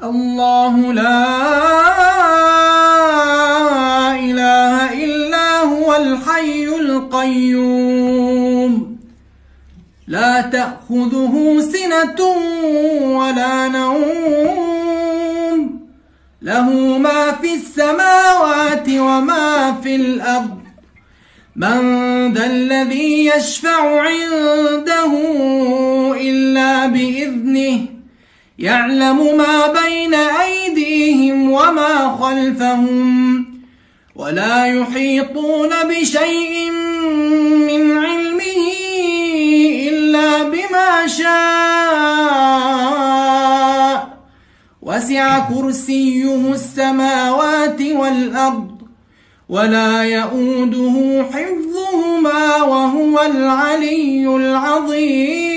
الله لا إله إلا هو الحي القيوم لا تأخذه سنة ولا نوم له ما في السماوات وما في الأرض من ذا الذي يشفع عنده إلا بإذنه يعلم ما بين أيديهم وما خلفهم ولا يحيطون بشيء من علمه إلا بما شاء وسع كرسيه السماوات والأرض ولا يؤوده حفظهما وهو العلي العظيم.